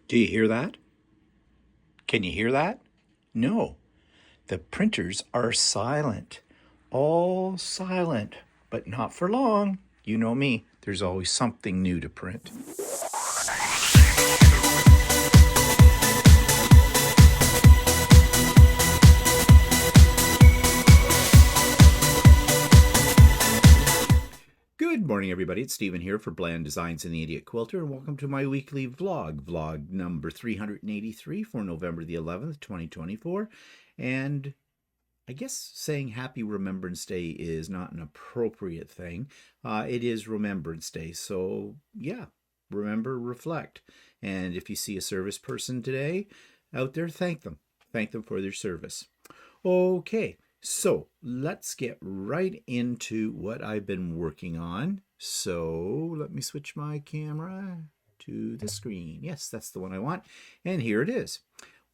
Do you hear that? Can you hear that? No. The printers are silent. All silent. But not for long. You know me. There's always something new to print. Good morning, everybody. It's Stephen here for Bland Designs and the Idiot Quilter, and welcome to my weekly vlog number 383 for November the 11th, 2024. And I guess saying Happy Remembrance Day is not an appropriate thing. It is Remembrance Day, so yeah, remember, reflect. And if you see a service person today out there, thank them. Thank them for their service. Okay, so let's get right into what I've been working on. So let me switch my camera to the screen. Yes, that's the one I want. And here it is.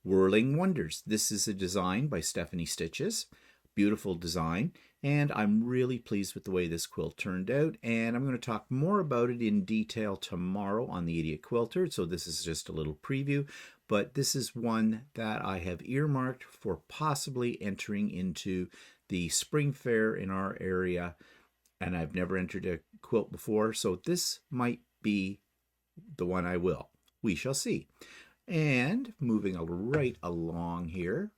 Whirling Wonders. This is a design by Stephanie Stitches. Beautiful design. And I'm really pleased with the way this quilt turned out. And I'm going to talk more about it in detail tomorrow on the Idiot Quilter. So this is just a little preview. But this is one that I have earmarked for possibly entering into the spring fair in our area. And I've never entered a quilt before. So this might be the one I will. We shall see. And moving right along here.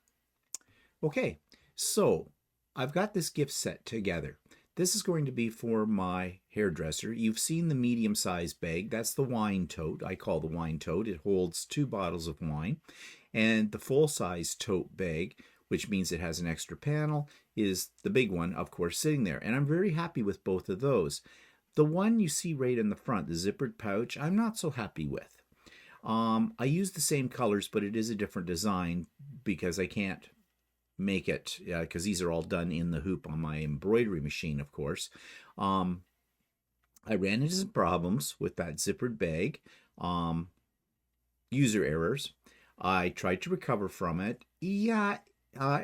Okay, so I've got this gift set together. This is going to be for my hairdresser. You've seen the medium-sized bag. That's the wine tote. I call the wine tote. It holds 2 bottles of wine. And the full-size tote bag, which means it has an extra panel, is the big one, of course, sitting there. And I'm very happy with both of those. The one you see right in the front, the zippered pouch, I'm not so happy with. I use the same colors, but it is a different design because I can't make it, because these are all done in the hoop on my embroidery machine, of course. I ran into some problems with that zippered bag, user errors. I tried to recover from it. Yeah,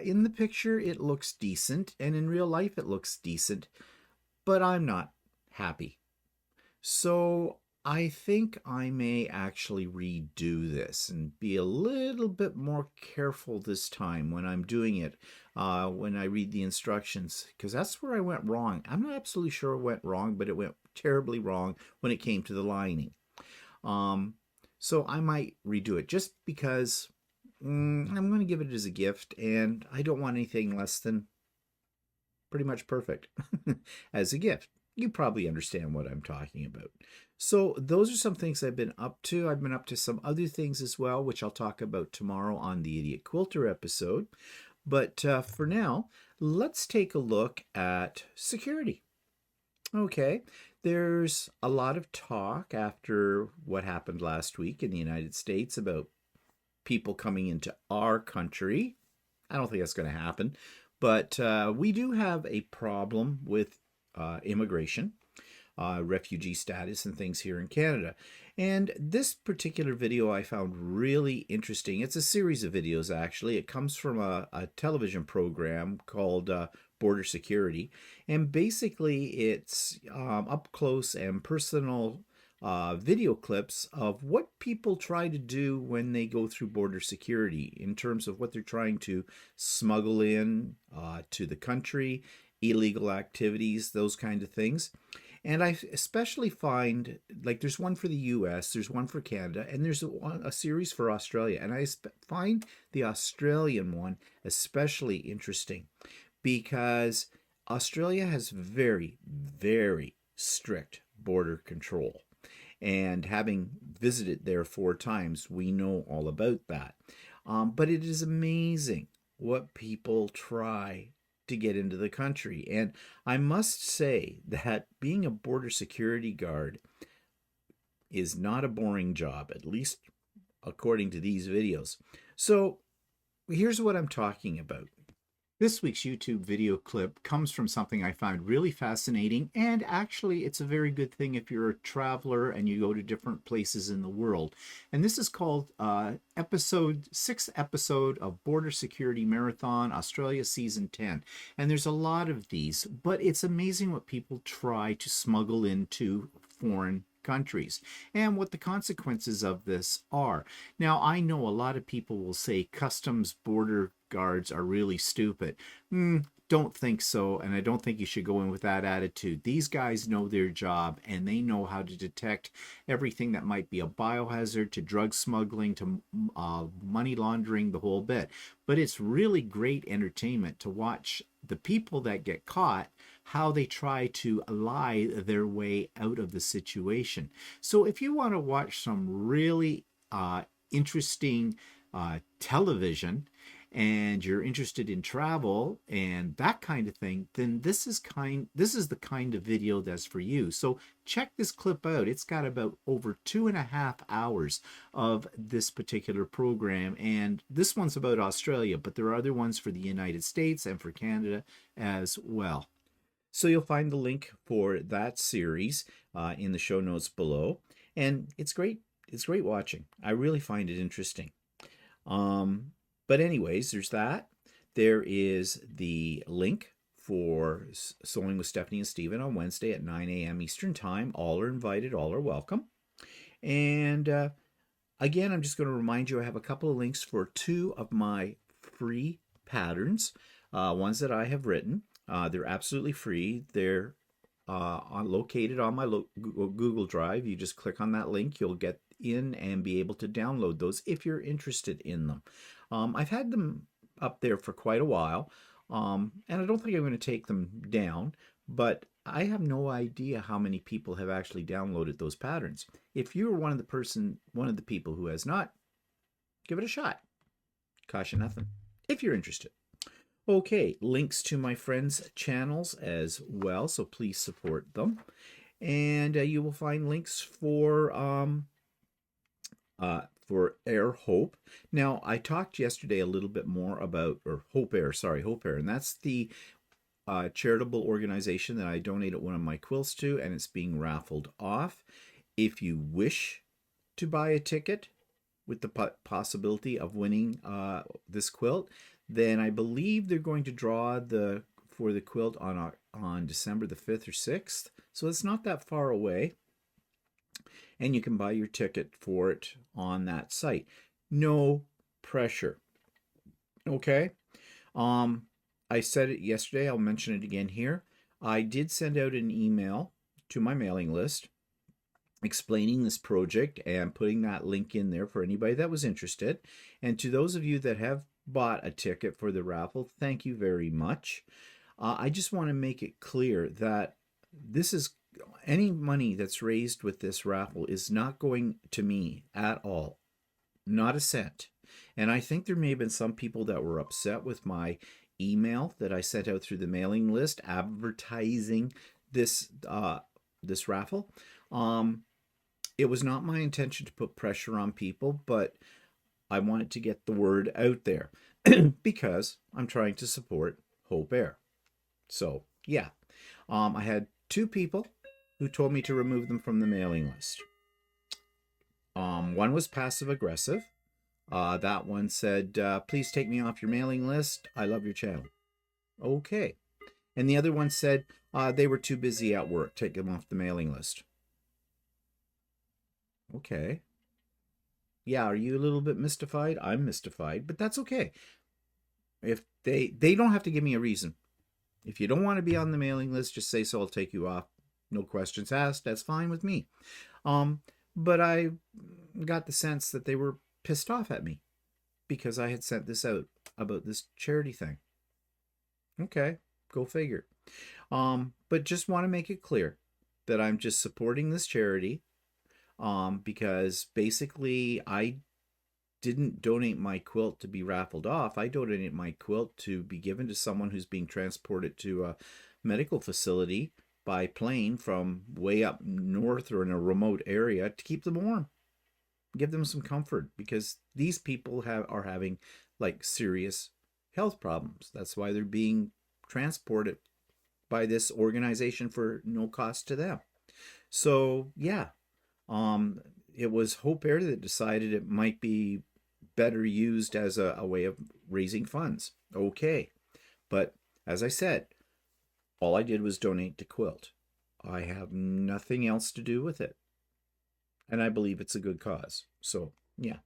in the picture it looks decent, and in real life it looks decent, but I'm not happy. So I think I may actually redo this and be a little bit more careful this time when I'm doing it, when I read the instructions, because that's where I went wrong. I'm not absolutely sure it went wrong, but it went terribly wrong when it came to the lining. So I might redo it just because I'm going to give it as a gift, and I don't want anything less than pretty much perfect as a gift. You probably understand what I'm talking about. So those are some things I've been up to. I've been up to some other things as well, which I'll talk about tomorrow on the Idiot Quilter episode. But for now, let's take a look at security. Okay, there's a lot of talk after what happened last week in the United States about people coming into our country. I don't think that's going to happen, but we do have a problem with immigration, refugee status, and things here in Canada. And this particular video I found really interesting. It's a series of videos, actually. It comes from a television program called Border Security. And basically, it's up close and personal video clips of what people try to do when they go through border security in terms of what they're trying to smuggle in to the country, illegal activities, those kind of things. And I especially find, like, there's one for the US, there's one for Canada, and there's a series for Australia. And I find the Australian one especially interesting because Australia has very, very strict border control. And having visited there 4 times, we know all about that. But it is amazing what people try to get into the country. And I must say that being a border security guard is not a boring job, at least according to these videos. So here's what I'm talking about. This week's YouTube video clip comes from something I found really fascinating, and actually it's a very good thing if you're a traveler and you go to different places in the world. And this is called 6th episode of Border Security Marathon Australia Season 10. And there's a lot of these, but it's amazing what people try to smuggle into foreign countries and what the consequences of this are. Now, I know a lot of people will say customs border guards are really stupid. Don't think so, and I don't think you should go in with that attitude. These guys know their job, and they know how to detect everything that might be a biohazard to drug smuggling to money laundering, the whole bit. But it's really great entertainment to watch the people that get caught, how they try to lie their way out of the situation. So if you want to watch some really interesting television, and you're interested in travel and that kind of thing, then this is the kind of video that's for you. So check this clip out. It's got about over 2.5 hours of this particular program, and this one's about Australia, but there are other ones for the United States and for Canada as well. So you'll find the link for that series in the show notes below, and it's great. It's great watching. I really find it interesting. But anyways, there's that. There is the link for Sewing with Stephanie and Stephen on Wednesday at 9 a.m. Eastern Time. All are invited, all are welcome. And again, I'm just going to remind you I have a couple of links for 2 of my free patterns, ones that I have written. They're absolutely free. They're located on my Google Drive. You just click on that link. You'll get in and be able to download those if you're interested in them. I've had them up there for quite a while, and I don't think I'm going to take them down, but I have no idea how many people have actually downloaded those patterns. If you're one of the people who has not, give it a shot. Cost you nothing, if you're interested. Okay, links to my friends' channels as well, so please support them. And you will find links for Air Hope. Now, I talked yesterday a little bit more about, Hope Air, and that's the charitable organization that I donated one of my quilts to, and it's being raffled off. If you wish to buy a ticket with the possibility of winning this quilt, then I believe they're going to draw for the quilt on December the 5th or 6th, so it's not that far away. And you can buy your ticket for it on that site. No pressure. Okay? I said it yesterday. I'll mention it again here. I did send out an email to my mailing list explaining this project and putting that link in there for anybody that was interested. And to those of you that have bought a ticket for the raffle, thank you very much. I just want to make it clear that any money that's raised with this raffle is not going to me at all. Not a cent. And I think there may have been some people that were upset with my email that I sent out through the mailing list advertising this raffle. It was not my intention to put pressure on people, but I wanted to get the word out there because I'm trying to support Hope Air. So, yeah. I had 2 people who told me to remove them from the mailing list. One was passive-aggressive. That one said, please take me off your mailing list. I love your channel. Okay. And the other one said they were too busy at work. Take them off the mailing list. Okay. Yeah, are you a little bit mystified? I'm mystified, but that's okay. If they don't have to give me a reason. If you don't want to be on the mailing list, just say so. I'll take you off. No questions asked. That's fine with me. But I got the sense that they were pissed off at me because I had sent this out about this charity thing. Okay, go figure. But just want to make it clear that I'm just supporting this charity because basically I didn't donate my quilt to be raffled off. I donated my quilt to be given to someone who's being transported to a medical facility by plane from way up north or in a remote area to keep them warm, give them some comfort, because these people are having like serious health problems. That's why they're being transported by this organization for no cost to them. So yeah, it was Hope Air that decided it might be better used as a way of raising funds. Okay, but as I said, all I did was donate to quilt. I have nothing else to do with it. and I believe it's a good cause. So, yeah.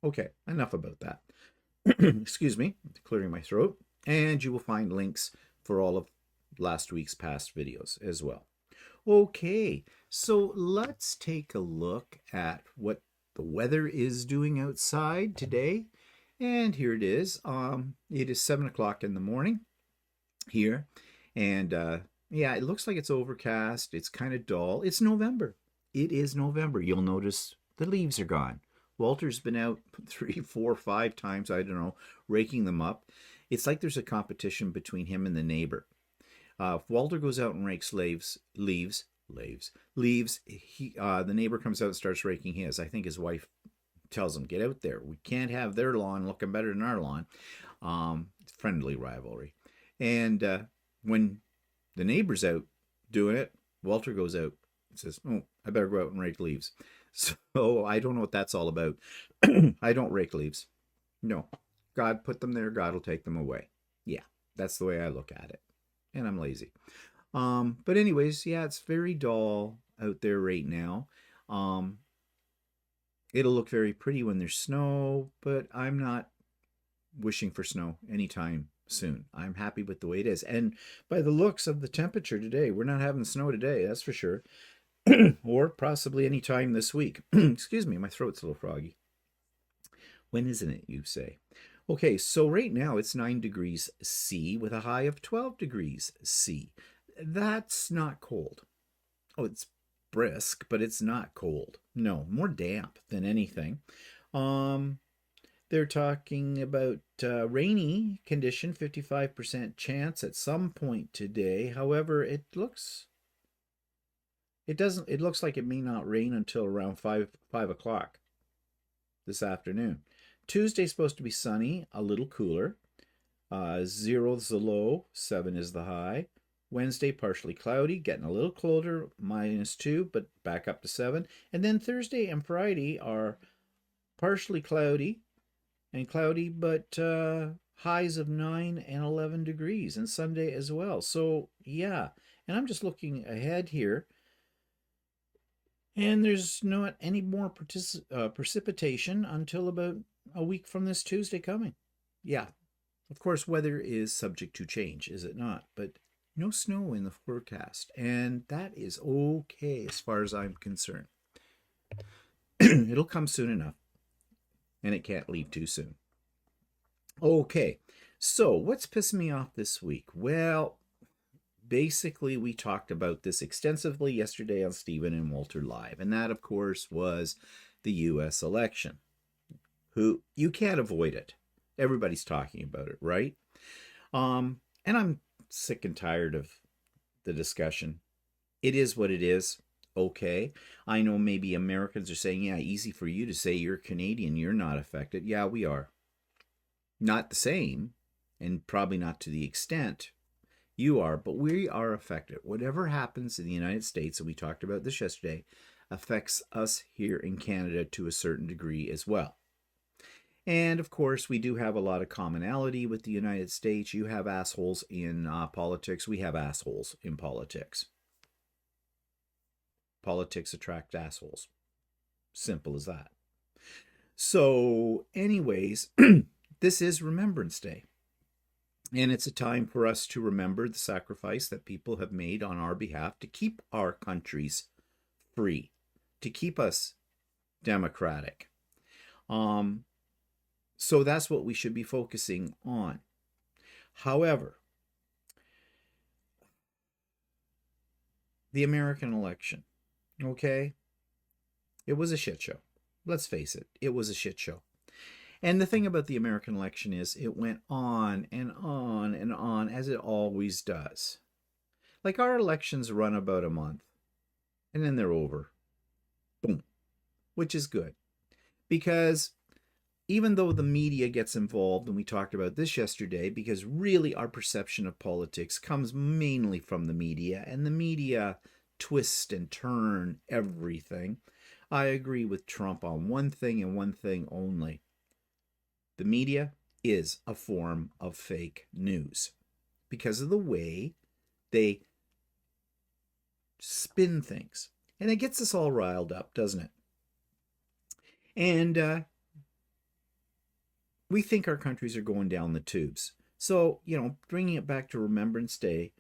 Okay, enough about that. Excuse me, clearing my throat. And you will find links for all of last week's past videos as well. Okay, so let's take a look at what the weather is doing outside today. And here it is. It is 7 o'clock in the morning here. And yeah, it looks like it's overcast. It's kind of dull. It's November. It is November. You'll notice the leaves are gone. Walter's been out 3, 4, 5 times, I don't know, raking them up. It's like there's a competition between him and the neighbor. If Walter goes out and rakes leaves, the neighbor comes out and starts raking his. I think his wife tells him, "Get out there. We can't have their lawn looking better than our lawn." Friendly rivalry. And when the neighbor's out doing it, Walter goes out and says, "Oh, I better go out and rake leaves." So I don't know what that's all about. I don't rake leaves. No. God put them there. God will take them away. Yeah, that's the way I look at it. And I'm lazy. But anyways, yeah, it's very dull out there right now. It'll look very pretty when there's snow, but I'm not wishing for snow anytime soon. I'm happy with the way it is. And by the looks of the temperature today, we're not having snow today, that's for sure. Or possibly any time this week. Excuse me, my throat's a little froggy. When isn't it, you say? Okay, so right now it's 9 degrees C with a high of 12 degrees C. That's not cold. Oh, it's brisk, but it's not cold. No, more damp than anything. They're talking about rainy condition, 55% chance at some point today. However, it looks like it may not rain until around 5 o'clock this afternoon. Tuesday's supposed to be sunny, a little cooler. 0 is the low, 7 is the high. Wednesday, partially cloudy, getting a little colder, -2, but back up to 7. And then Thursday and Friday are partially cloudy, but highs of 9 and 11 degrees, and Sunday as well. So, yeah, and I'm just looking ahead here, and there's not any more precipitation until about a week from this Tuesday coming. Yeah, of course, weather is subject to change, is it not? But no snow in the forecast, and that is okay as far as I'm concerned. It'll come soon enough, and it can't leave too soon. Okay, so what's pissing me off this week? Well, basically, we talked about this extensively yesterday on Stephen and Walter Live, and that, of course, was the U.S. election. You can't avoid it. Everybody's talking about it, right? And I'm sick and tired of the discussion. It is what it is. Okay. I know maybe Americans are saying, yeah, easy for you to say you're Canadian, you're not affected. Yeah, we are. Not the same, and probably not to the extent you are, but we are affected. Whatever happens in the United States, and we talked about this yesterday, affects us here in Canada to a certain degree as well. And of course, we do have a lot of commonality with the United States. You have assholes in politics. We have assholes in politics. Politics attract assholes. Simple as that. So, anyways, this is Remembrance Day. And it's a time for us to remember the sacrifice that people have made on our behalf to keep our countries free, to keep us democratic. So that's what we should be focusing on. However, the American election, okay? It was a shit show. Let's face it, it was a shit show. And the thing about the American election is it went on and on and on, as it always does. Like our elections run about a month, and then they're over. Boom. Which is good. Because even though the media gets involved, and we talked about this yesterday, because really our perception of politics comes mainly from the media, and the media twist and turn everything. I agree with Trump on one thing and one thing only. The media is a form of fake news because of the way they spin things. And it gets us all riled up, doesn't it? And we think our countries are going down the tubes. So, bringing it back to Remembrance Day,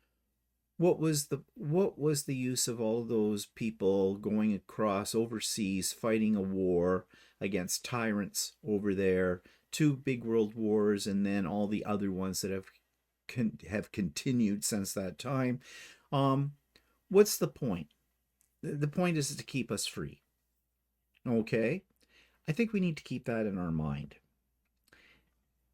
what was the use of all those people going across overseas fighting a war against tyrants over there, two big world wars, and then all the other ones that have continued since that time? Um, what's the point? The point is to keep us free. Okay, I think we need to keep that in our mind.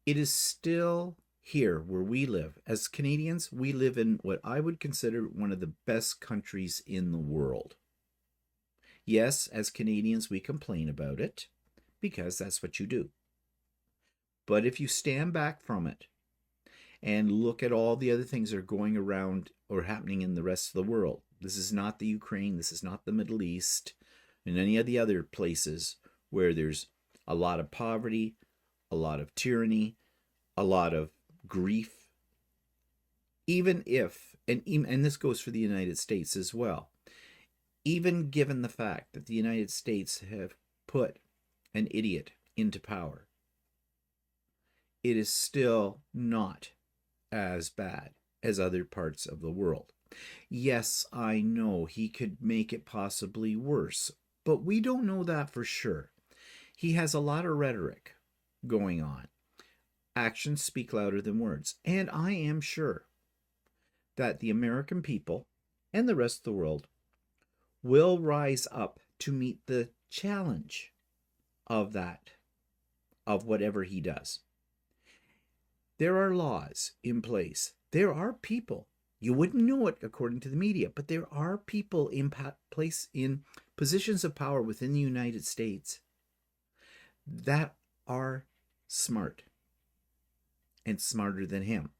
It is still here where we live. As Canadians, we live in what I would consider one of the best countries in the world. Yes, as Canadians, we complain about it because that's what you do. But if you stand back from it and look at all the other things that are going around or happening in the rest of the world, this is not the Ukraine, this is not the Middle East, and any of the other places where there's a lot of poverty, a lot of tyranny, a lot of grief. Even if, and this goes for the United States as well, even given the fact that the United States have put an idiot into power, it is still not as bad as other parts of the world. Yes, I know he could make it possibly worse, but we don't know that for sure. He has a lot of rhetoric going on. Actions speak louder than words. And I am sure that the American people and the rest of the world will rise up to meet the challenge of that, of whatever he does. There are laws in place. There are people. You wouldn't know it according to the media, but there are people in place in positions of power within the United States that are smart and smarter than him.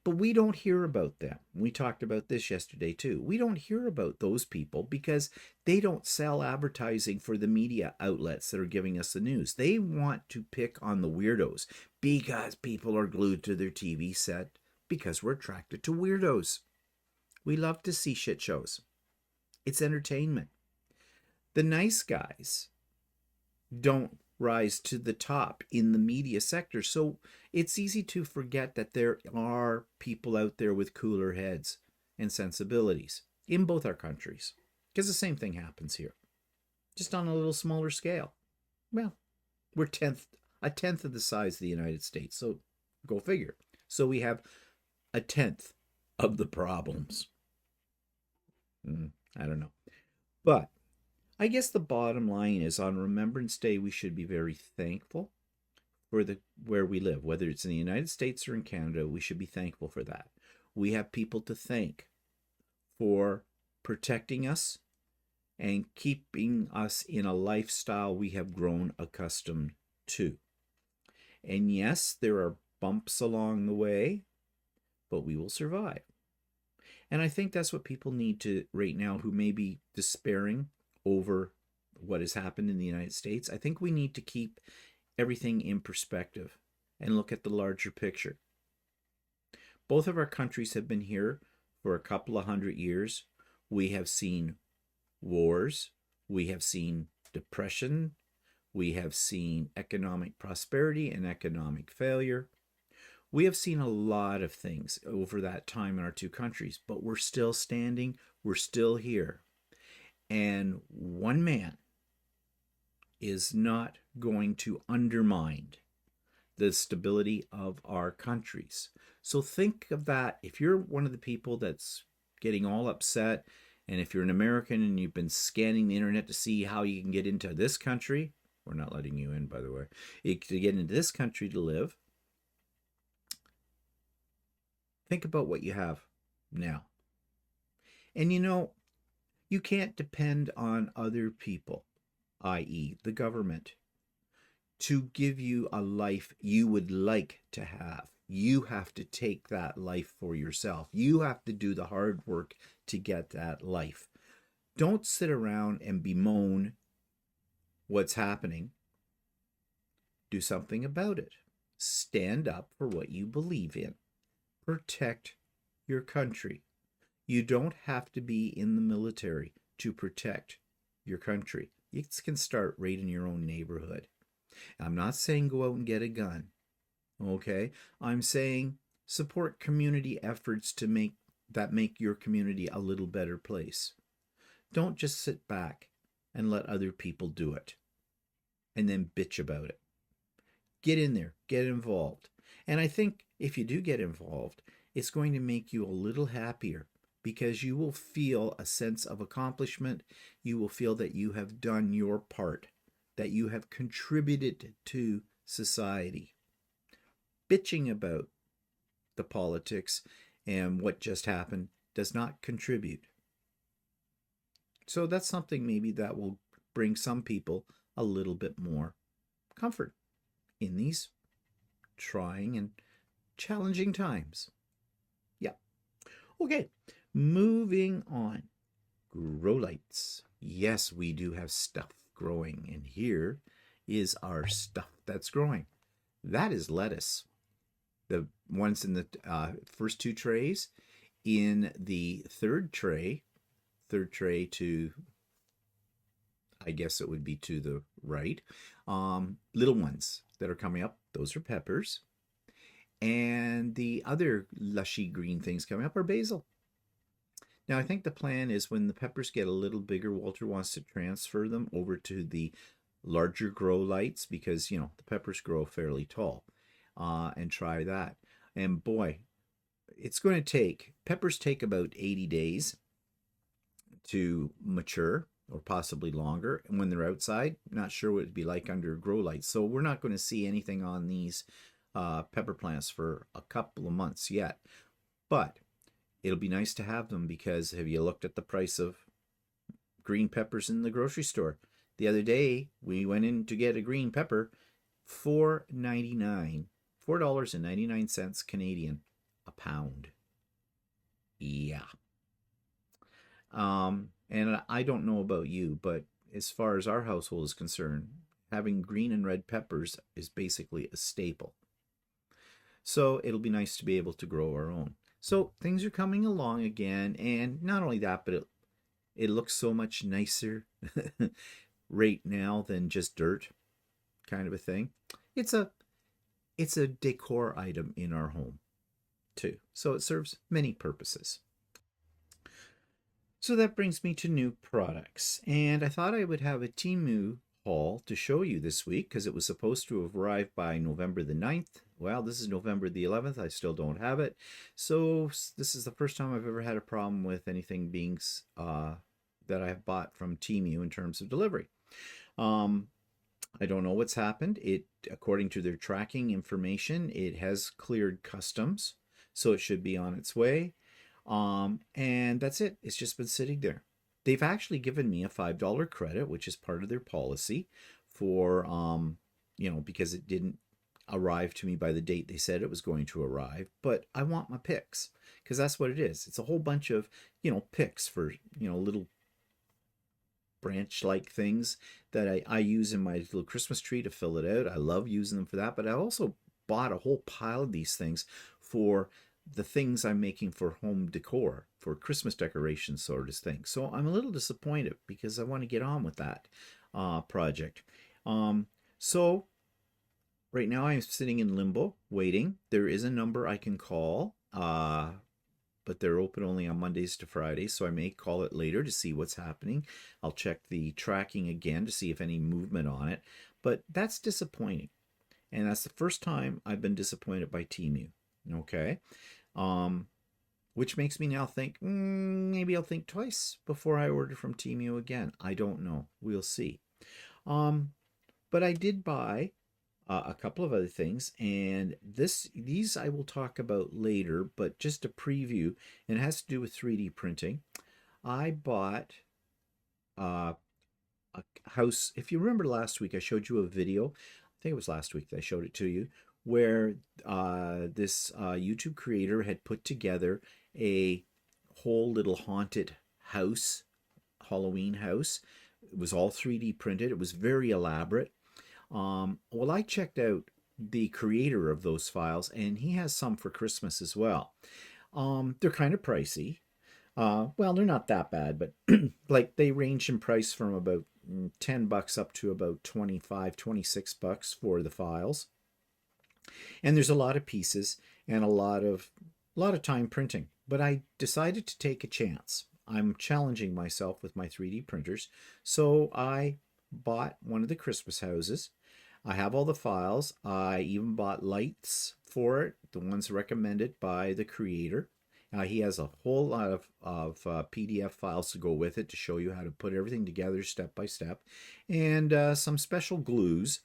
But we don't hear about them. We talked about this yesterday too. We don't hear about those people because they don't sell advertising for the media outlets that are giving us the news. They want to pick on the weirdos because people are glued to their TV set because we're attracted to weirdos. We love to see shit shows. It's entertainment. The nice guys don't rise to the top in the media sector. So it's easy to forget that there are people out there with cooler heads and sensibilities in both our countries. Because the same thing happens here, just on a little smaller scale. Well, we're a tenth of the size of the United States. So go figure. So we have a tenth of the problems. I don't know. But I guess the bottom line is on Remembrance Day, we should be very thankful for where we live, whether it's in the United States or in Canada. We should be thankful for that. We have people to thank for protecting us and keeping us in a lifestyle we have grown accustomed to. And yes, there are bumps along the way, but we will survive. And I think that's what people need to right now who may be despairing over what has happened in the United States. I think we need to keep everything in perspective and look at the larger picture. Both of our countries have been here for a couple of 100 years. We have seen wars, we have seen depression, we have seen economic prosperity and economic failure. We have seen a lot of things over that time in our two countries, but we're still standing, we're still here. And one man is not going to undermine the stability of our countries. So think of that. If you're one of the people that's getting all upset, and if you're an American and you've been scanning the internet to see how you can get into this country, we're not letting you in, by the way, to get into this country to live, think about what you have now. And you can't depend on other people, i.e., the government, to give you a life you would like to have. You have to take that life for yourself. You have to do the hard work to get that life. Don't sit around and bemoan what's happening. Do something about it. Stand up for what you believe in. Protect your country. You don't have to be in the military to protect your country. It can start right in your own neighborhood. I'm not saying go out and get a gun, okay? I'm saying support community efforts to make your community a little better place. Don't just sit back and let other people do it and then bitch about it. Get in there, get involved. And I think if you do get involved, it's going to make you a little happier because you will feel a sense of accomplishment. You will feel that you have done your part, that you have contributed to society. Bitching about the politics and what just happened does not contribute. So that's something maybe that will bring some people a little bit more comfort in these trying and challenging times. Yeah. Okay. Moving on. Grow lights. Yes, we do have stuff growing, and here is our stuff that's growing. That is lettuce. The ones in the first two trays. In the third tray to, I guess it would be to the right, little ones that are coming up, those are peppers. And the other lushy green things coming up are basil. Now, I think the plan is when the peppers get a little bigger, Walter wants to transfer them over to the larger grow lights because, the peppers grow fairly tall, and try that. And boy, it's going to peppers take about 80 days to mature or possibly longer. And when they're outside, not sure what it'd be like under grow lights. So we're not going to see anything on these pepper plants for a couple of months yet. But it'll be nice to have them because have you looked at the price of green peppers in the grocery store? The other day we went in to get a green pepper, $4.99 Canadian a pound. Yeah. And I don't know about you, but as far as our household is concerned, having green and red peppers is basically a staple. So it'll be nice to be able to grow our own. So things are coming along again, and not only that, but it looks so much nicer right now than just dirt kind of a thing. It's a decor item in our home too. So it serves many purposes. So that brings me to new products. And I thought I would have a Temu haul to show you this week because it was supposed to have arrived by November the 9th. Well, this is November the 11th. I still don't have it. So this is the first time I've ever had a problem with anything being that I've bought from Temu in terms of delivery. I don't know what's happened. According to their tracking information, it has cleared customs, so it should be on its way. And that's it. It's just been sitting there. They've actually given me a $5 credit, which is part of their policy for, because it didn't arrive to me by the date they said it was going to arrive. But I want my picks because that's what it is. It's a whole bunch of, picks for, little branch-like things that I use in my little Christmas tree to fill it out. I love using them for that. But I also bought a whole pile of these things for the things I'm making for home decor, for Christmas decorations sort of thing. So I'm a little disappointed because I want to get on with that project. So right now I'm sitting in limbo, waiting. There is a number I can call, but they're open only on Mondays to Fridays, so I may call it later to see what's happening. I'll check the tracking again to see if any movement on it, but that's disappointing. And that's the first time I've been disappointed by Temu. Okay. Which makes me now think maybe I'll think twice before I order from Temu again. I don't know. We'll see. But I did buy a couple of other things, and these I will talk about later, but just a preview, and it has to do with 3D printing. I bought a house. If you remember last week, I showed you a video. I think it was last week that I showed it to you, where this YouTube creator had put together a whole little haunted house, Halloween house. It was all 3D printed. It was very elaborate. Well, I checked out the creator of those files, and he has some for Christmas as well. They're kind of pricey. Well, they're not that bad, but like they range in price from about $10 up to about 25, $26 for the files. And there's a lot of pieces and a lot of time printing. But I decided to take a chance. I'm challenging myself with my 3D printers. So I bought one of the Christmas houses. I have all the files. I even bought lights for it, the ones recommended by the creator. He has a whole lot of PDF files to go with it to show you how to put everything together step by step, and some special glues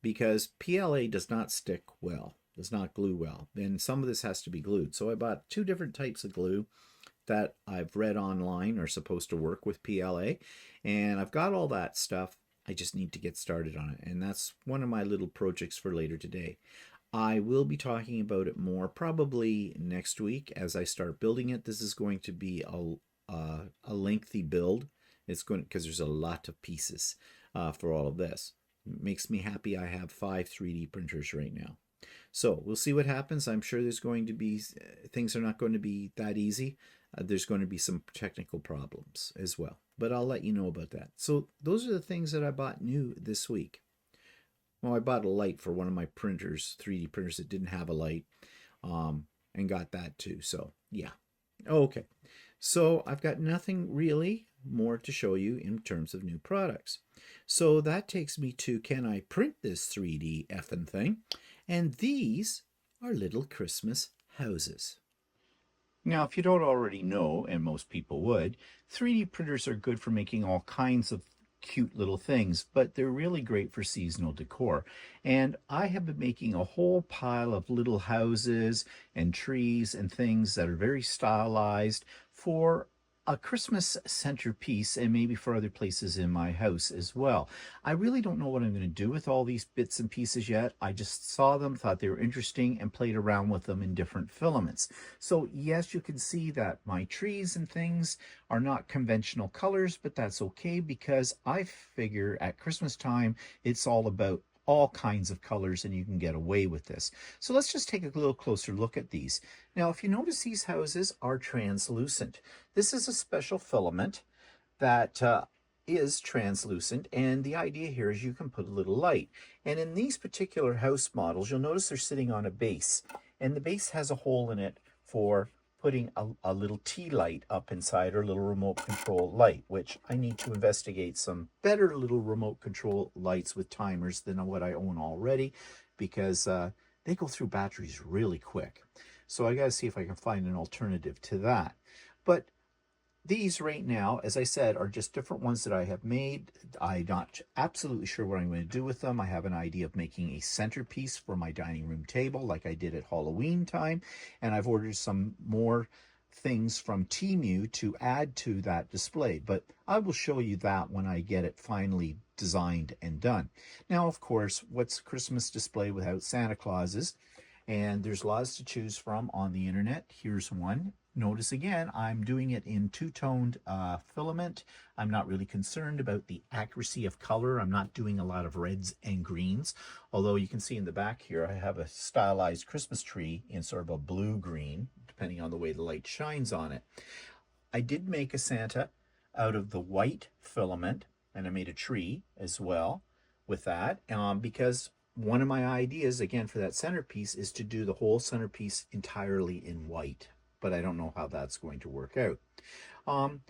because PLA does not stick well, does not glue well, and some of this has to be glued. So I bought two different types of glue that I've read online are supposed to work with PLA, and I've got all that stuff. I just need to get started on it, and that's one of my little projects for later today. I will be talking about it more probably next week as I start building it. This is going to be a lengthy build. It's going because there's a lot of pieces for all of this. It makes me happy I have 5 3D printers right now. So we'll see what happens. I'm sure there's going to be things are not going to be that easy. There's going to be some technical problems as well, but I'll let you know about that. So those are the things that I bought new this week. Well, I bought a light for one of my printers, 3D printers that didn't have a light, and got that too. So yeah. Okay. So I've got nothing really more to show you in terms of new products. So that takes me to, can I print this 3D effing thing? And these are little Christmas houses. Now, if you don't already know, and most people would, 3D printers are good for making all kinds of cute little things, but they're really great for seasonal decor. And I have been making a whole pile of little houses and trees and things that are very stylized for a Christmas centerpiece and maybe for other places in my house as well. I really don't know what I'm going to do with all these bits and pieces yet. I just saw them, thought they were interesting, and played around with them in different filaments. So yes, you can see that my trees and things are not conventional colors, but that's okay because I figure at Christmas time, it's all about all kinds of colors and you can get away with this. So let's just take a little closer look at these. Now, if you notice, these houses are translucent. This is a special filament that is translucent, and the idea here is you can put a little light. And in these particular house models, you'll notice they're sitting on a base, and the base has a hole in it for putting a little tea light up inside, or a little remote control light, which I need to investigate some better little remote control lights with timers than what I own already, because they go through batteries really quick. So I got to see if I can find an alternative to that. But these right now, as I said, are just different ones that I have made. I'm not absolutely sure what I'm going to do with them. I have an idea of making a centerpiece for my dining room table like I did at Halloween time. And I've ordered some more things from Temu to add to that display. But I will show you that when I get it finally designed and done. Now, of course, what's a Christmas display without Santa Clauses? And there's lots to choose from on the internet. Here's one. Notice again, I'm doing it in two-toned filament. I'm not really concerned about the accuracy of color. I'm not doing a lot of reds and greens. Although you can see in the back here, I have a stylized Christmas tree in sort of a blue-green, depending on the way the light shines on it. I did make a Santa out of the white filament, and I made a tree as well with that, because one of my ideas, again, for that centerpiece is to do the whole centerpiece entirely in white, but I don't know how that's going to work out.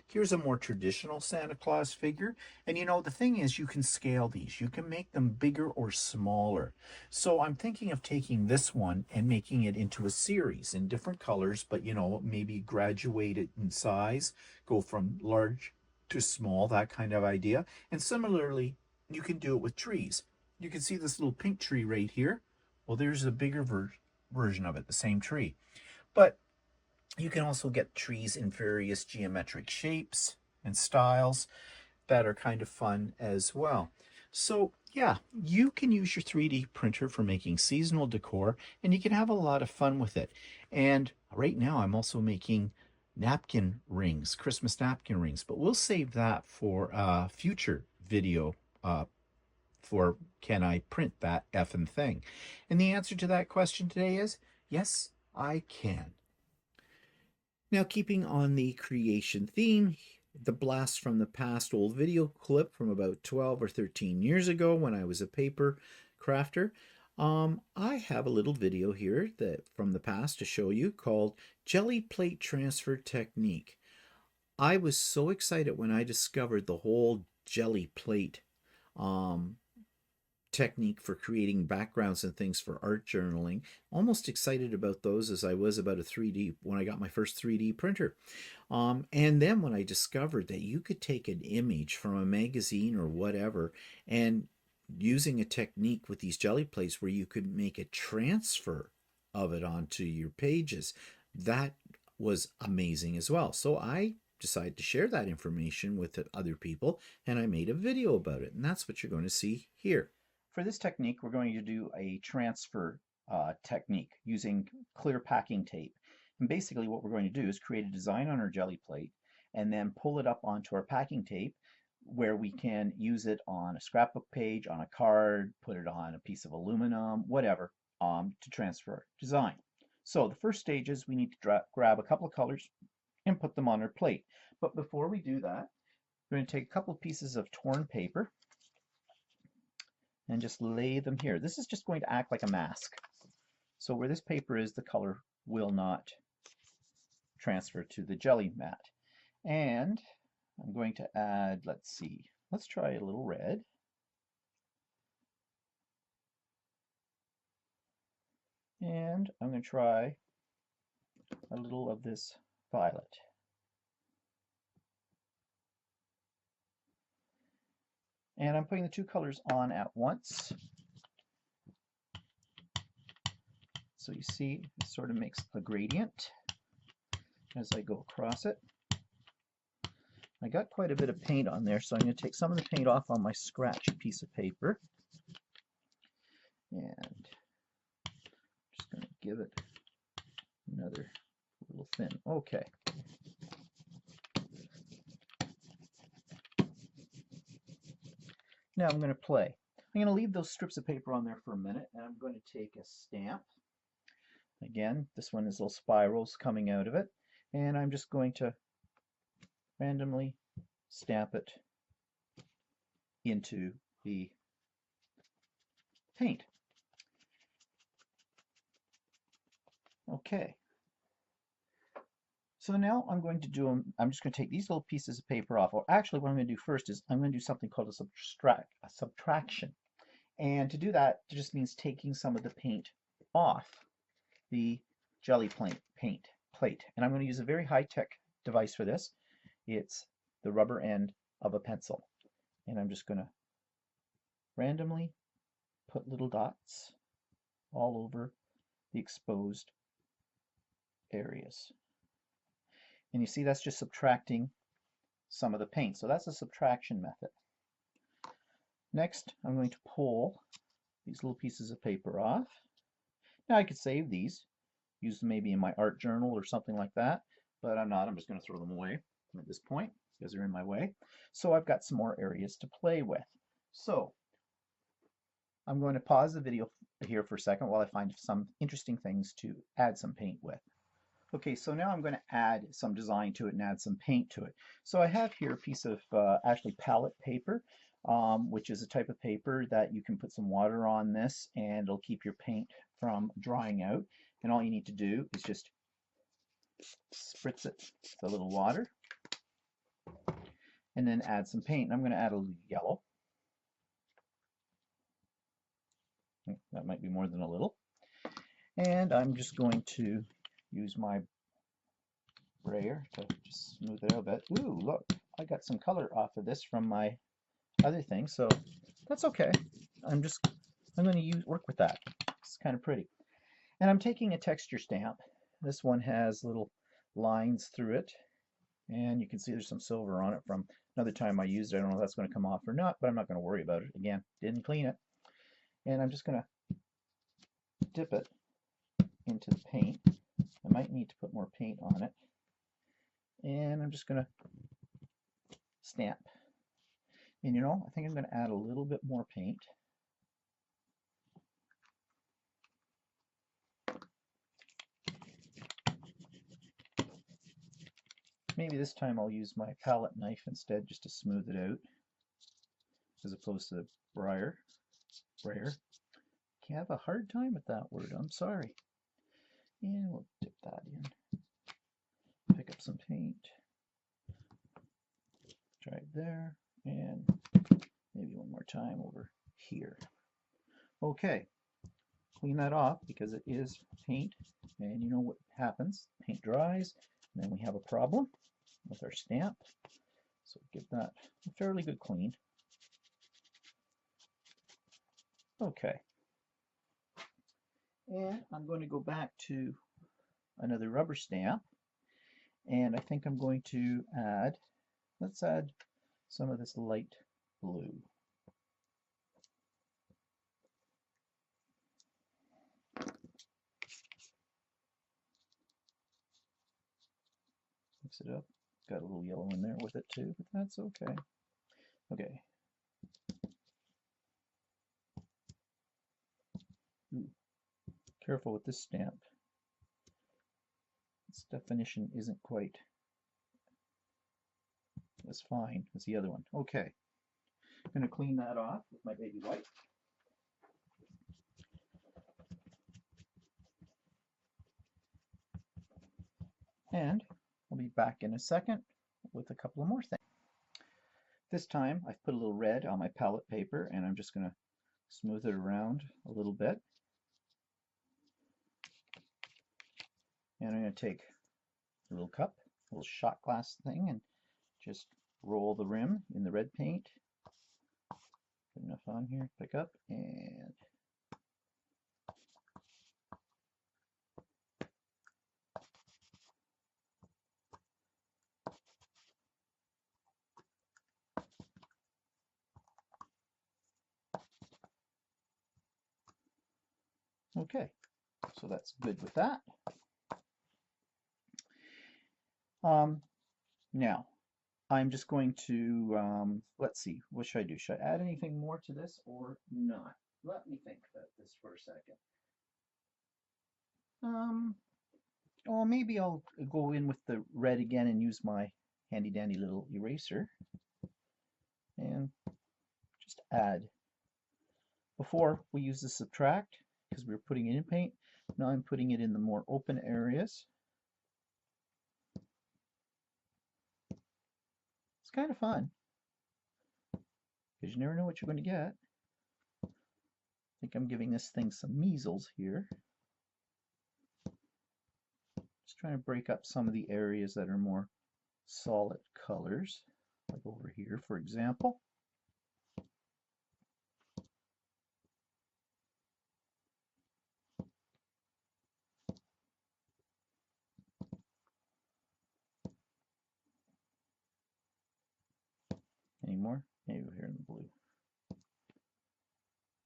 Here's a more traditional Santa Claus figure. And you know, the thing is, you can scale these. You can make them bigger or smaller. So I'm thinking of taking this one and making it into a series in different colors, but you know, maybe graduate it in size, go from large to small, that kind of idea. And similarly, you can do it with trees. You can see this little pink tree right here. Well, there's a bigger version of it, the same tree. But you can also get trees in various geometric shapes and styles that are kind of fun as well. So yeah, you can use your 3D printer for making seasonal decor, and you can have a lot of fun with it. And right now I'm also making napkin rings, Christmas napkin rings, but we'll save that for a future video for can I print that effing thing? And the answer to that question today is yes, I can. Now, keeping on the creation theme, the blast from the past old video clip from about 12 or 13 years ago when I was a paper crafter. I have a little video here that from the past to show you called Jelly Plate Transfer Technique. I was so excited when I discovered the whole jelly plate um, technique for creating backgrounds and things for art journaling. Almost excited about those as I was about a 3D when I got my first 3D printer. And then when I discovered that you could take an image from a magazine or whatever and using a technique with these jelly plates where you could make a transfer of it onto your pages, that was amazing as well. So I decided to share that information with other people and I made a video about it. And that's what you're going to see here. For this technique, we're going to do a transfer technique using clear packing tape. And basically what we're going to do is create a design on our jelly plate and then pull it up onto our packing tape where we can use it on a scrapbook page, on a card, put it on a piece of aluminum, whatever, to transfer our design. So the first stage is we need to grab a couple of colors and put them on our plate. But before we do that, we're going to take a couple of pieces of torn paper and just lay them here. This is just going to act like a mask. So where this paper is, the color will not transfer to the jelly mat. And I'm going to add, let's see, let's try a little red. And I'm going to try a little of this violet. And I'm putting the two colors on at once. So you see, it sort of makes a gradient as I go across it. I got quite a bit of paint on there, so I'm going to take some of the paint off on my scratch piece of paper. And just going to give it another little thin. Okay. Now I'm going to play. I'm going to leave those strips of paper on there for a minute, and I'm going to take a stamp. Again, this one is little spirals coming out of it, and I'm just going to randomly stamp it into the paint. Okay. So now I'm going to do I'm just going to take these little pieces of paper off. Or actually what I'm going to do first is I'm going to do something called a subtraction. And to do that, it just means taking some of the paint off the jelly plate. And I'm going to use a very high-tech device for this. It's the rubber end of a pencil. And I'm just going to randomly put little dots all over the exposed areas. And you see that's just subtracting some of the paint. So that's a subtraction method. Next, I'm going to pull these little pieces of paper off. Now I could save these, use them maybe in my art journal or something like that, but I'm not. I'm just going to throw them away at this point because they're in my way. So I've got some more areas to play with. So I'm going to pause the video here for a second while I find some interesting things to add some paint with. Okay, so now I'm going to add some design to it and add some paint to it. So I have here a piece of actually palette paper, which is a type of paper that you can put some water on this and it'll keep your paint from drying out. And all you need to do is just spritz it with a little water and then add some paint. I'm going to add a little yellow. That might be more than a little. And I'm just going to use my brayer to just smooth it out a bit. Ooh, look, I got some color off of this from my other thing, so that's okay. I'm going to work with that. It's kind of pretty. And I'm taking a texture stamp. This one has little lines through it, and you can see there's some silver on it from another time I used it. I don't know if that's going to come off or not, but I'm not going to worry about it. Again, didn't clean it. And I'm just going to dip it into the paint. I might need to put more paint on it. And I'm just going to stamp. And you know, I think I'm going to add a little bit more paint. Maybe this time I'll use my palette knife instead just to smooth it out, as opposed to the brayer. Can't have a hard time with that word, I'm sorry. And we'll dip that in. Pick up some paint. Try it there, and maybe one more time over here. Okay, clean that off because it is paint, and you know what happens. Paint dries, and then we have a problem with our stamp. So give that a fairly good clean. Okay. And I'm going to go back to another rubber stamp, and I think I'm going to add, let's add some of this light blue. Mix it up. Got a little yellow in there with it too, but that's okay. Okay. Ooh. Careful with this stamp. Its definition isn't quite as fine as the other one. Okay. I'm going to clean that off with my baby wipe. And I'll be back in a second with a couple of more things. This time I've put a little red on my palette paper, and I'm just going to smooth it around a little bit. And I'm going to take a little cup, a little shot glass thing, and just roll the rim in the red paint. Put enough on here, pick up, and okay, so that's good with that. Now, I'm just going to, let's see, what should I do? Should I add anything more to this or not? Let me think about this for a second. Well, maybe I'll go in with the red again and use my handy dandy little eraser and just add. Before we used the subtract because we were putting it in paint. Now I'm putting it in the more open areas. It's kind of fun because you never know what you're going to get. I think I'm giving this thing some measles here. Just trying to break up some of the areas that are more solid colors, like over here, for example. Any more? Maybe over here in the blue.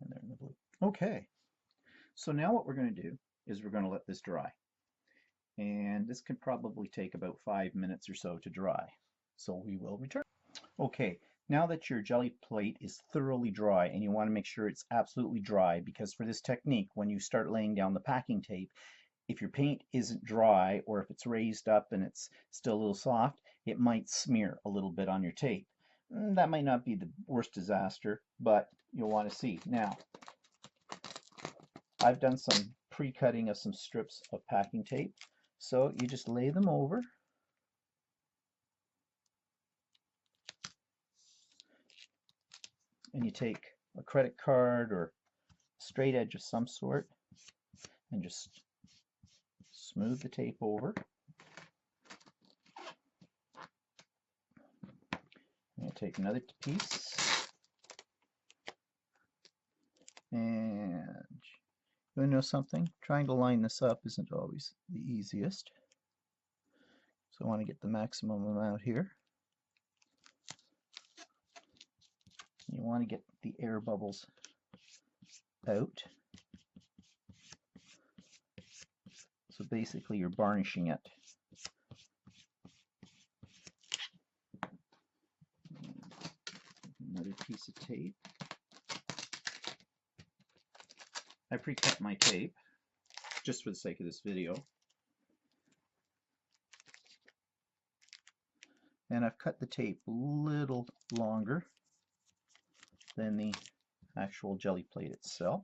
And there in the blue. Okay. So now what we're going to do is we're going to let this dry. And this can probably take about 5 minutes or so to dry. So we will return. Okay, now that your jelly plate is thoroughly dry, and you want to make sure it's absolutely dry, because for this technique, when you start laying down the packing tape, if your paint isn't dry, or if it's raised up and it's still a little soft, it might smear a little bit on your tape. That might not be the worst disaster, but you'll want to see. Now, I've done some pre-cutting of some strips of packing tape, so you just lay them over. And you take a credit card or straight edge of some sort and just smooth the tape over. I'm going to take another piece, and you want to know something? Trying to line this up isn't always the easiest. So I want to get the maximum amount here. You want to get the air bubbles out. So basically you're varnishing it. Another piece of tape. I pre-cut my tape just for the sake of this video. And I've cut the tape a little longer than the actual jelly plate itself.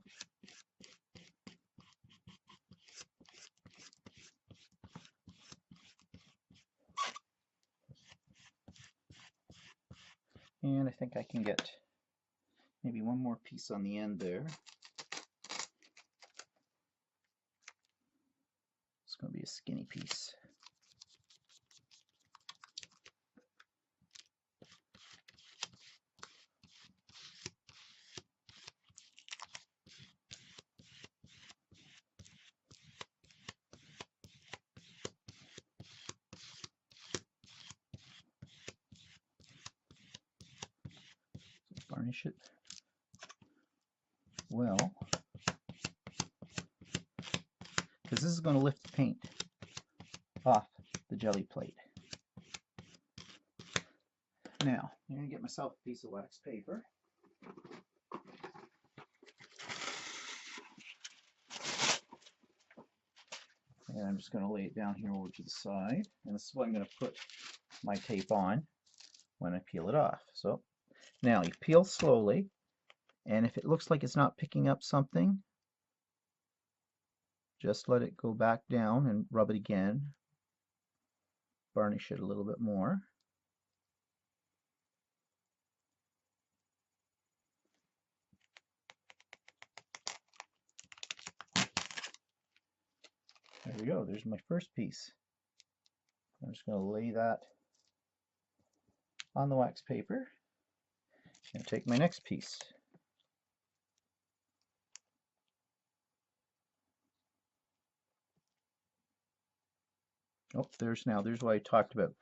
And I think I can get maybe one more piece on the end there. It's going to be a skinny piece. Varnish it well, because this is going to lift the paint off the jelly plate. Now, I'm going to get myself a piece of wax paper. And I'm just going to lay it down here over to the side. And this is what I'm going to put my tape on when I peel it off. So now you peel slowly, and if it looks like it's not picking up something, just let it go back down and rub it again. Varnish it a little bit more. There we go, there's my first piece. I'm just going to lay that on the wax paper and take my next piece. Oh, there's what I talked about.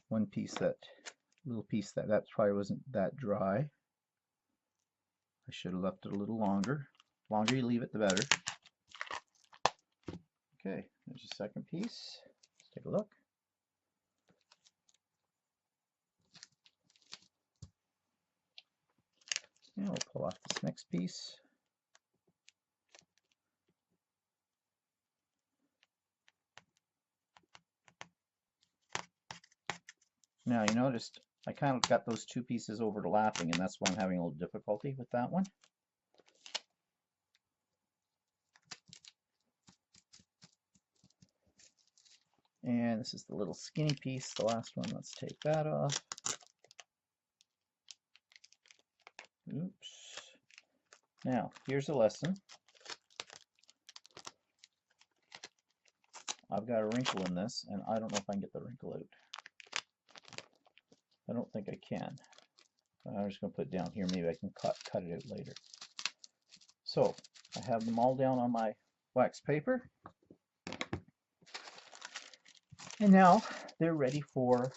One piece, that little piece, that probably wasn't that dry. I should have left it a little longer. The longer you leave it, the better. Okay, there's a second piece. Let's take a look. And we'll pull off this next piece. Now you noticed I kind of got those two pieces overlapping, and that's why I'm having a little difficulty with that one. And this is the little skinny piece, the last one. Let's take that off. Oops. Now, here's a lesson. I've got a wrinkle in this, and I don't know if I can get the wrinkle out. I don't think I can. I'm just going to put it down here. Maybe I can cut it out later. So, I have them all down on my wax paper. And now they're ready for,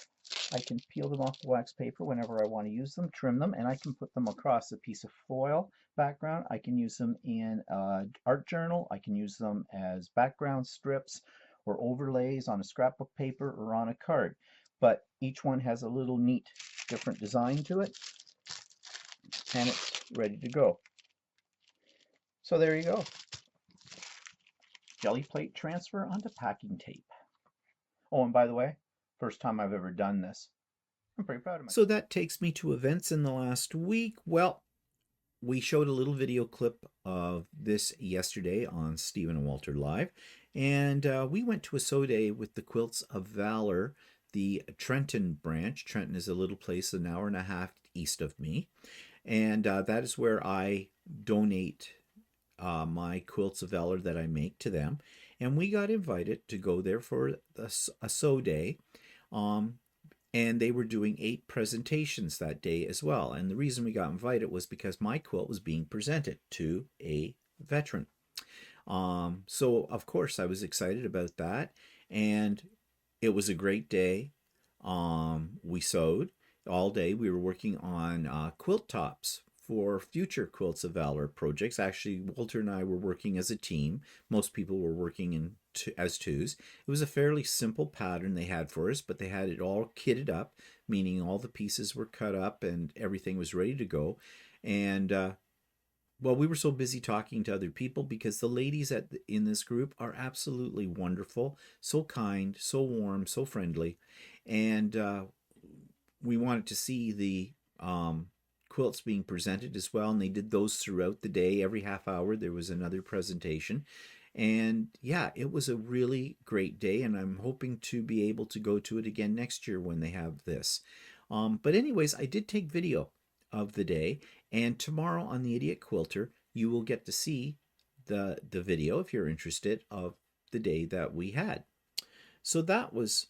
I can peel them off the wax paper whenever I want to use them, trim them, and I can put them across a piece of foil background. I can use them in an art journal. I can use them as background strips or overlays on a scrapbook paper or on a card. But each one has a little neat different design to it, and it's ready to go. So there you go. Jelly plate transfer onto packing tape. Oh, and by the way, first time I've ever done this. I'm pretty proud of myself. So that takes me to events in the last week. Well, we showed a little video clip of this yesterday on Stephen and Walter Live, and we went to a sew day with the Quilts of Valor, the Trenton branch. Trenton is a little place an hour and a half east of me, and that is where I donate my Quilts of Valor that I make to them. And we got invited to go there for a sew day. And they were doing 8 presentations that day as well. And the reason we got invited was because my quilt was being presented to a veteran. So, of course, I was excited about that. And it was a great day. We sewed all day. We were working on quilt tops for future Quilts of Valor projects. Actually, Walter and I were working as a team. Most people were working as twos. It was a fairly simple pattern they had for us, but they had it all kitted up, meaning all the pieces were cut up and everything was ready to go. And well, we were so busy talking to other people because the ladies in this group are absolutely wonderful, so kind, so warm, so friendly, and we wanted to see the quilts being presented as well, and they did those throughout the day. Every half hour there was another presentation, and yeah, it was a really great day, and I'm hoping to be able to go to it again next year when they have this. But anyways, I did take video of the day, and tomorrow on the Idiot Quilter, you will get to see the video if you're interested of the day that we had. So that was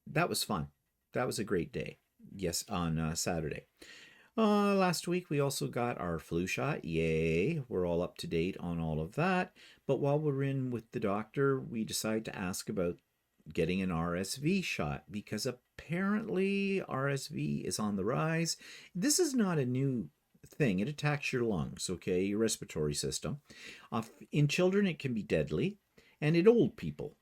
fun. That was a great day. Yes, on Saturday. Last week we also got our flu shot. Yay! We're all up to date on all of that. But while we're in with the doctor, we decided to ask about getting an RSV shot because apparently RSV is on the rise. This is not a new thing. It attacks your lungs, okay, your respiratory system. In children, it can be deadly, and in old people,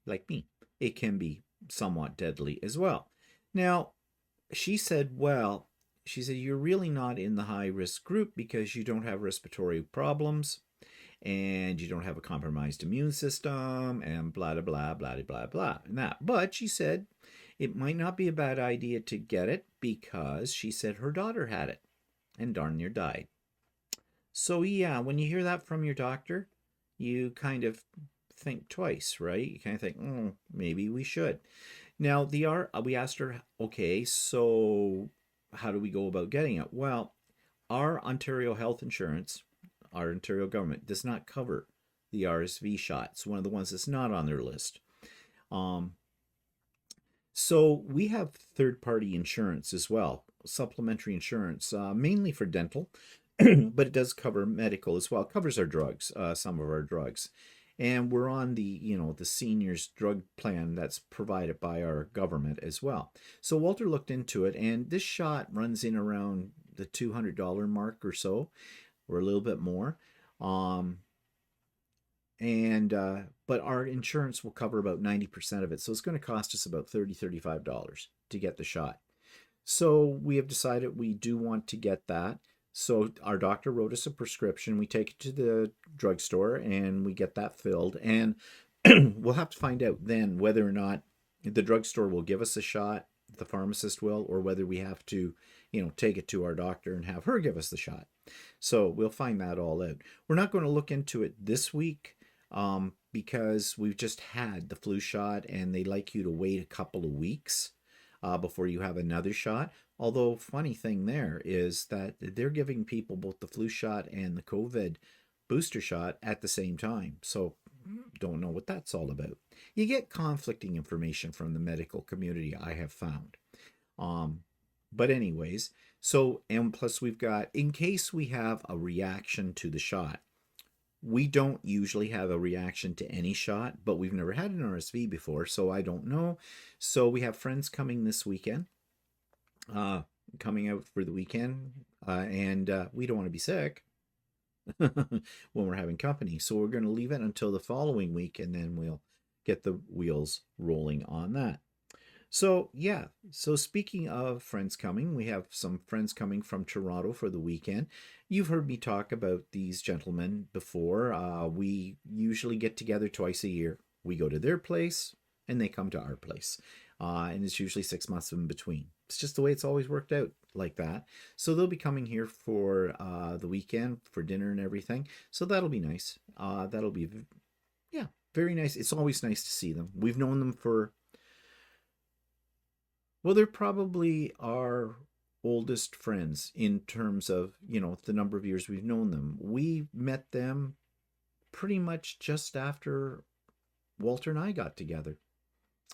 like me, it can be somewhat deadly as well. Now, she said, well, she said, you're really not in the high risk group because you don't have respiratory problems and you don't have a compromised immune system and blah, blah, blah, blah, blah, blah. And that. But she said it might not be a bad idea to get it because she said her daughter had it and darn near died. So, yeah, when you hear that from your doctor, you kind of think twice, right? You kind of think, maybe we should. Now, we asked her, okay, so how do we go about getting it? Well, our Ontario Health Insurance, our Ontario government, does not cover the RSV shot. It's one of the ones that's not on their list. So we have third-party insurance as well, supplementary insurance, mainly for dental, but it does cover medical as well. It covers our drugs, some of our drugs. And we're on the seniors drug plan that's provided by our government as well. So Walter looked into it, and this shot runs in around the $200 mark or so, or a little bit more. But our insurance will cover about 90% of it. So it's going to cost us about $35 to get the shot. So we have decided we do want to get that. So our doctor wrote us a prescription. We take it to the drugstore and we get that filled. And we'll have to find out then whether or not the drugstore will give us a shot, the pharmacist will, or whether we have to, take it to our doctor and have her give us the shot. So we'll find that all out. We're not going to look into it this week because we've just had the flu shot and they like you to wait a couple of weeks before you have another shot. Although, funny thing there is that they're giving people both the flu shot and the COVID booster shot at the same time. So, don't know what that's all about. You get conflicting information from the medical community, I have found. But anyways, so, and plus we've got, in case we have a reaction to the shot, we don't usually have a reaction to any shot, but we've never had an RSV before, so I don't know. So we have friends coming this weekend, coming out for the weekend, and we don't want to be sick when we're having company. So we're going to leave it until the following week, and then we'll get the wheels rolling on that. So, yeah. So, speaking of friends coming, we have some friends coming from Toronto for the weekend. You've heard me talk about these gentlemen before. We usually get together twice a year. We go to their place and they come to our place. And it's usually 6 months in between. It's just the way it's always worked out like that. So, they'll be coming here for the weekend for dinner and everything. So, that'll be nice. That'll be, yeah, very nice. It's always nice to see them. We've known them for. Well, they're probably our oldest friends in terms of, the number of years we've known them. We met them pretty much just after Walter and I got together.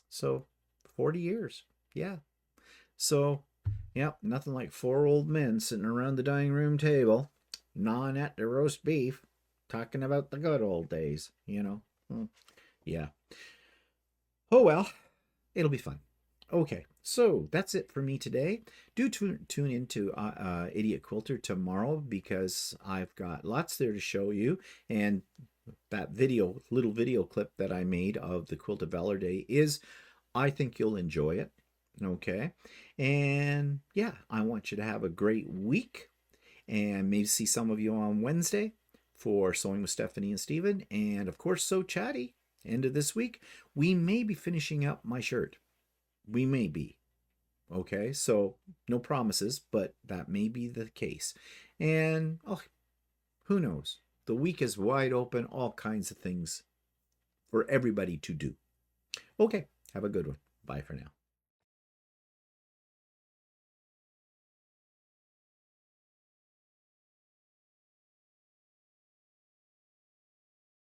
So, 40 years. Yeah. So, yeah, nothing like four old men sitting around the dining room table, gnawing at their roast beef, talking about the good old days, Yeah. Oh, well, it'll be fun. Okay, so that's it for me today. Do tune into Idiot Quilter tomorrow because I've got lots there to show you. And that little video clip that I made of the Quilt of Valor Day I think you'll enjoy it. Okay, and yeah, I want you to have a great week. And maybe see some of you on Wednesday for Sewing with Stephanie and Steven. And of course, So Chatty. End of this week, we may be finishing up my shirt. We may be. Okay, so no promises, but that may be the case. And oh, who knows? The week is wide open, all kinds of things for everybody to do. Okay, have a good one. Bye for now.